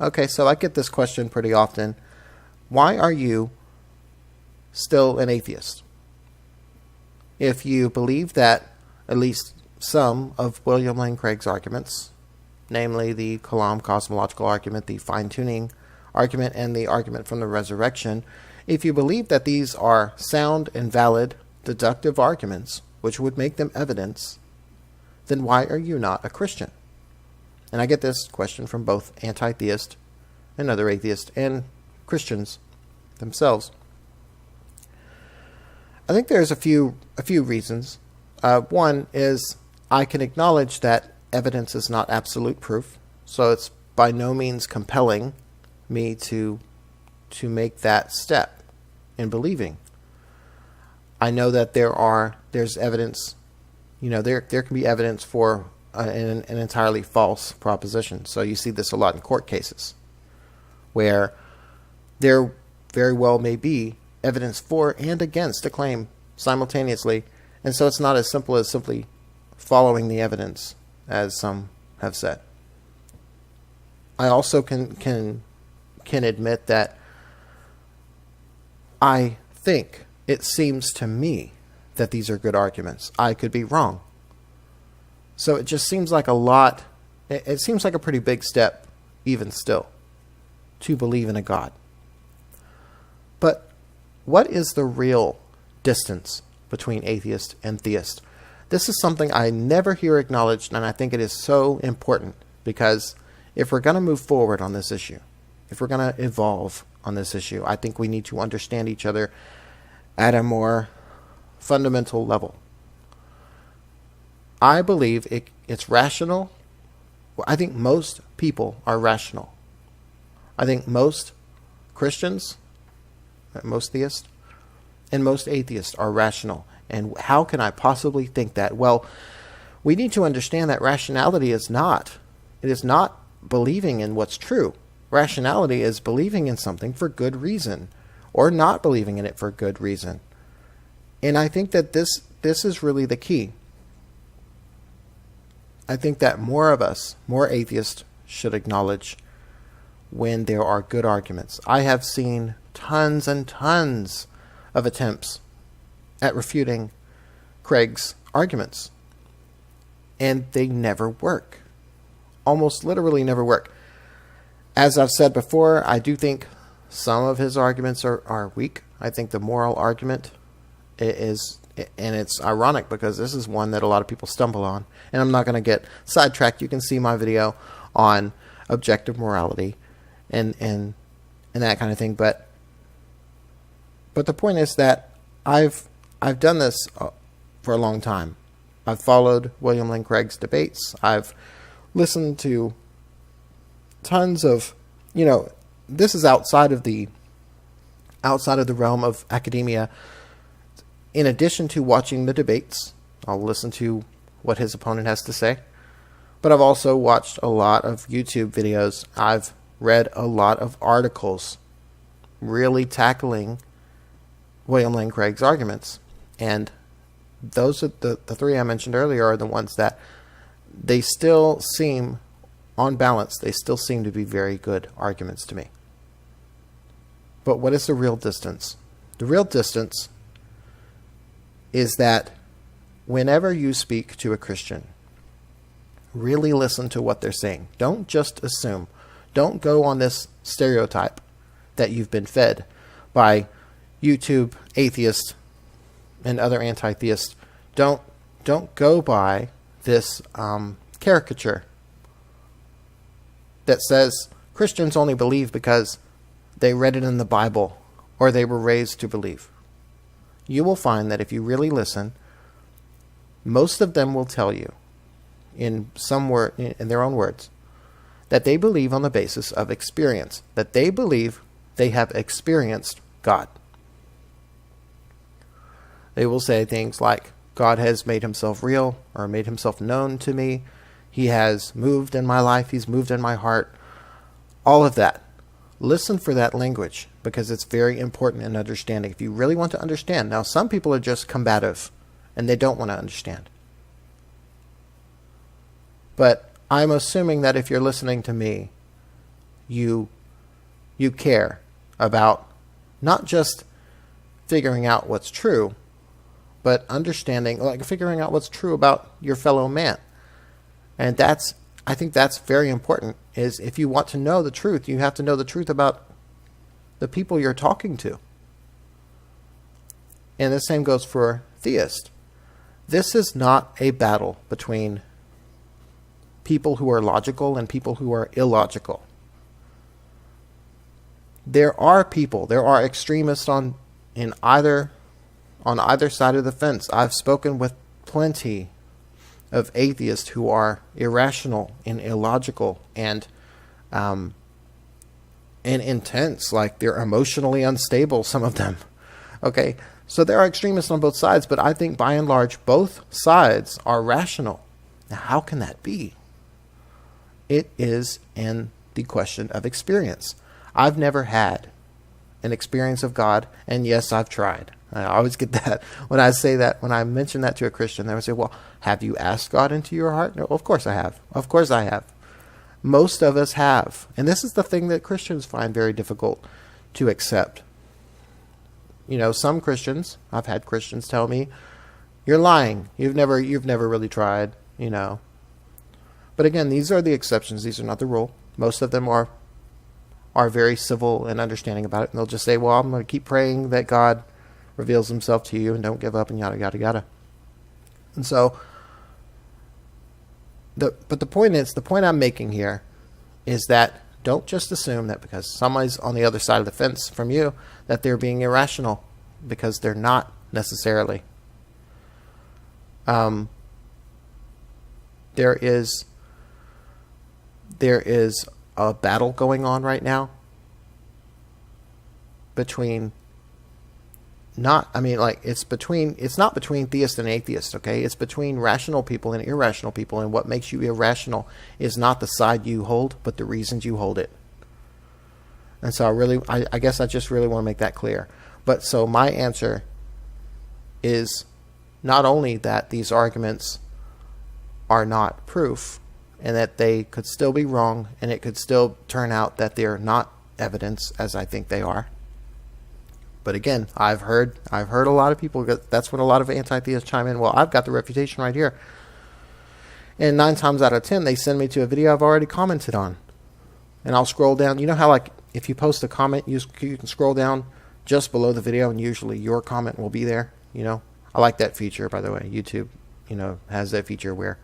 Okay, so I get this question pretty often. Why are you still an atheist? If you believe that at least some of William Lane Craig's arguments, namely the Kalam cosmological argument, the fine-tuning argument, and the argument from the resurrection, if you believe that these are sound and valid deductive arguments, which would make them evidence, then why are you not a Christian? And I get this question from both anti-theist and other atheists and Christians themselves. I think there's a few reasons. One is I can acknowledge that evidence is not absolute proof, so it's by no means compelling me to make that step in believing. I know that there's evidence, there can be evidence for an entirely false proposition. So you see this a lot in court cases, where there very well may be evidence for and against a claim simultaneously, and so it's not as simple as simply following the evidence, as some have said. I also can admit that I think it seems to me that these are good arguments. I could be wrong. So it just seems like a lot, it seems like a pretty big step, even still, to believe in a God. But what is the real distance between atheist and theist? This is something I never hear acknowledged, and I think it is so important, because if we're going to move forward on this issue, if we're going to evolve on this issue, I think we need to understand each other at a more fundamental level. I believe it's rational. I think most people are rational. I think most Christians, most theists, and most atheists are rational. And how can I possibly think that? Well, we need to understand that rationality is not believing in what's true. Rationality is believing in something for good reason, or not believing in it for good reason. And I think that this is really the key. I think that more of us, more atheists, should acknowledge when there are good arguments. I have seen tons and tons of attempts at refuting Craig's arguments, and they never work. Almost literally never work. As I've said before, I do think some of his arguments are weak. I think the moral argument is, and it's ironic because this is one that a lot of people stumble on, and I'm not going to get sidetracked. You can see my video on objective morality and that kind of thing. But the point is that I've done this for a long time. I've followed William Lane Craig's debates. I've listened to tons of, this is outside of the realm of academia. In addition to watching the debates, I'll listen to what his opponent has to say. But I've also watched a lot of YouTube videos. I've read a lot of articles really tackling William Lane Craig's arguments. And those are the three I mentioned earlier are the ones that they still seem, on balance, they still seem to be very good arguments to me. But what is the real distance? The real distance is that whenever you speak to a Christian, really listen to what they're saying. Don't just assume. Don't go on this stereotype that you've been fed by YouTube atheists and other anti-theists. Don't go by this caricature that says Christians only believe because they read it in the Bible or they were raised to believe. You will find that if you really listen, most of them will tell you in their own words, that they believe on the basis of experience, that they believe they have experienced God. They will say things like, God has made himself real or made himself known to me. He has moved in my life. He's moved in my heart. All of that. Listen for that language because it's very important in understanding. If you really want to understand. Now, some people are just combative and they don't want to understand. But I'm assuming that if you're listening to me, you care about not just figuring out what's true, but understanding, like figuring out what's true about your fellow man. And I think that's very important, is if you want to know the truth, you have to know the truth about the people you're talking to. And the same goes for theists. This is not a battle between people who are logical and people who are illogical. There are extremists on either side of the fence. I've spoken with plenty of atheists who are irrational and illogical and intense, like they're emotionally unstable, some of them. Okay, so there are extremists on both sides, but I think by and large both sides are rational. Now, how can that be? It is in the question of experience. I've never had an experience of God, and yes, I've tried. I always get that when I say that, when I mention that to a Christian, they would say, well, have you asked God into your heart? No, of course I have. Of course I have. Most of us have. And this is the thing that Christians find very difficult to accept. You know, some Christians, I've had Christians tell me, you're lying. You've never really tried, you know. But again, these are the exceptions. These are not the rule. Most of them are very civil and understanding about it. And they'll just say, well, I'm going to keep praying that God reveals himself to you and don't give up and yada, yada, yada. And so, the point I'm making here is that don't just assume that because somebody's on the other side of the fence from you that they're being irrational, because they're not necessarily. There is a battle going on right now between it's not between theist and atheist, okay? It's between rational people and irrational people, and what makes you irrational is not the side you hold, but the reasons you hold it. And so I guess I just really want to make that clear. But so my answer is not only that these arguments are not proof, and that they could still be wrong, and it could still turn out that they're not evidence, as I think they are. But again, I've heard a lot of people, that's when a lot of anti-theists chime in, well, I've got the refutation right here. And 9 times out of 10, they send me to a video I've already commented on. And I'll scroll down. You know how, like, if you post a comment, you can scroll down just below the video, and usually your comment will be there, you know? I like that feature, by the way. YouTube, you know, has that feature where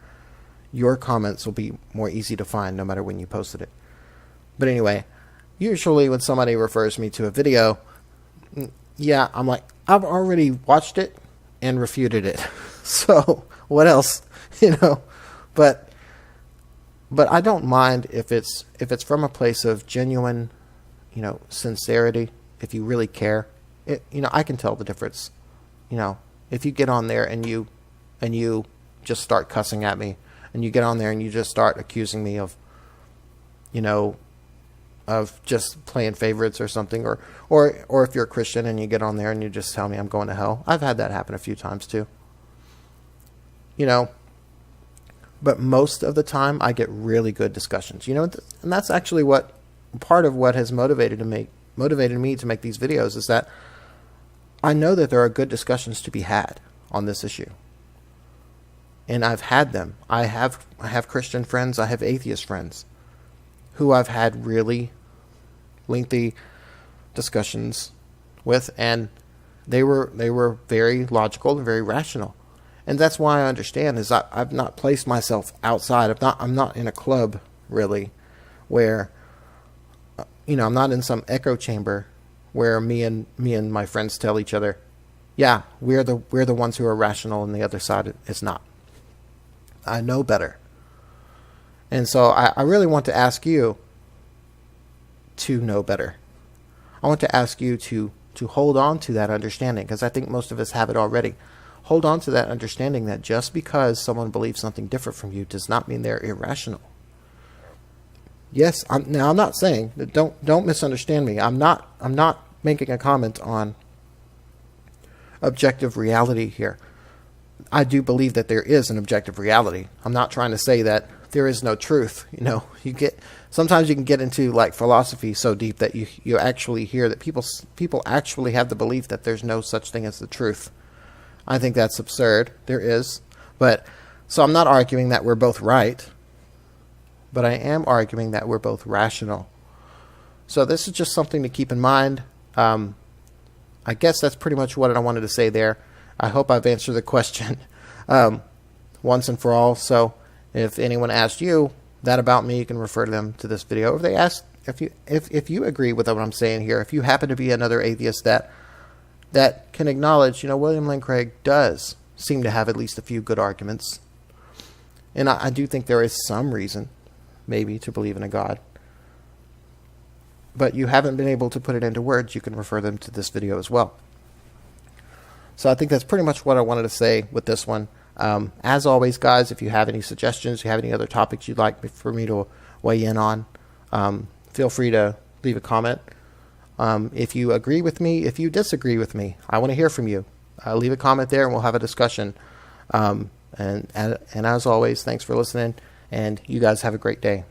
your comments will be more easy to find no matter when you posted it. But anyway, usually when somebody refers me to a video, yeah, I'm like, I've already watched it and refuted it. So what else, you know? But I don't mind if it's from a place of genuine, you know, sincerity. If you really care, you know, I can tell the difference. You know, if you get on there and you just start cussing at me, and you get on there and you just start accusing me of, you know, of just playing favorites or something, or if you're a Christian and you get on there and you just tell me I'm going to hell. I've had that happen a few times too. You know, but most of the time I get really good discussions. You know, and that's actually part of what has motivated me to make these videos, is that I know that there are good discussions to be had on this issue. And I've had them. I have Christian friends, I have atheist friends who I've had really lengthy discussions with, and they were very logical and very rational. And that's why I understand, is I've not placed myself outside. I'm not in a club really where, you know, I'm not in some echo chamber where me and my friends tell each other, yeah, we're the ones who are rational and the other side is not. I know better. And so I really want to ask you to know better. I want to ask you to hold on to that understanding, because I think most of us have it already. Hold on to that understanding that just because someone believes something different from you does not mean they're irrational. Yes, I'm not saying that, don't misunderstand me. I'm not making a comment on objective reality here. I do believe that there is an objective reality. I'm not trying to say that there is no truth. You know, sometimes you can get into like philosophy so deep that you actually hear that people actually have the belief that there's no such thing as the truth. I think that's absurd. There is. But so I'm not arguing that we're both right, but I am arguing that we're both rational. So this is just something to keep in mind. I guess that's pretty much what I wanted to say there. I hope I've answered the question once and for all. So if anyone asked you that about me, you can refer to them to this video. If they ask, if you agree with what I'm saying here, if you happen to be another atheist that can acknowledge, William Lane Craig does seem to have at least a few good arguments, and I do think there is some reason, maybe, to believe in a God, but you haven't been able to put it into words, you can refer them to this video as well. So I think that's pretty much what I wanted to say with this one. As always, guys, if you have any suggestions, you have any other topics you'd like for me to weigh in on, feel free to leave a comment. If you agree with me, if you disagree with me, I want to hear from you. Leave a comment there and we'll have a discussion. And as always, thanks for listening, and you guys have a great day.